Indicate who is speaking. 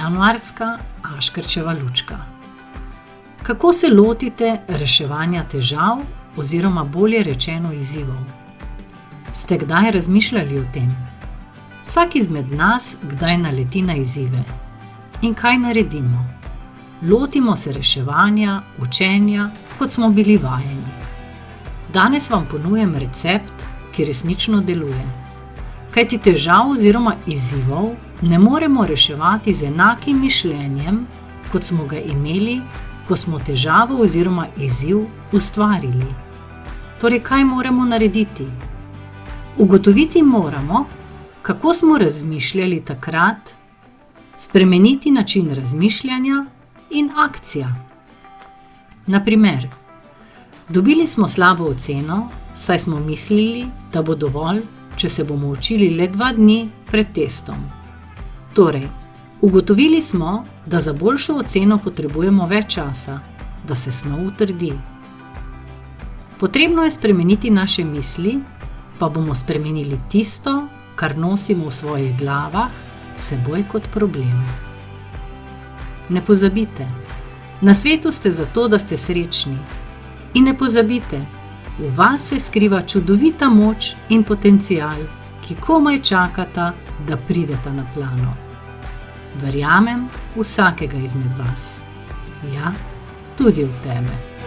Speaker 1: Januarska Aškerčeva lučka. Kako se lotite reševanja težav oziroma bolje rečeno izzivov? Ste kdaj razmišljali o tem? Vsak izmed nas kdaj naleti na izzive. In kaj naredimo? Lotimo se reševanja, učenja, kot smo bili vajeni. Danes vam ponujem recept, ki resnično deluje. Kajti težav oziroma izzivov ne moremo reševati z enakim mišljenjem, kot smo ga imeli, ko smo težavo oziroma izziv ustvarili. Torej, kaj moramo narediti? Ugotoviti moramo, kako smo razmišljali takrat, spremeniti način razmišljanja in akcija. Na primer, dobili smo slabo oceno, saj smo mislili, da bo dovolj, če se bomo učili le 2 dni pred testom. Torej, ugotovili smo, da za boljšo oceno potrebujemo več časa, da se snov utrdi. Potrebno je spremeniti naše misli, pa bomo spremenili tisto, kar nosimo v svojih glavah, s seboj kot probleme. Ne pozabite, na svetu ste zato, da ste srečni. In ne pozabite, v vas se skriva čudovita moč in potencial, ki komaj čakata, da prideta na plano. Verjamem v vsakega izmed vas. Ja, tudi v tebe.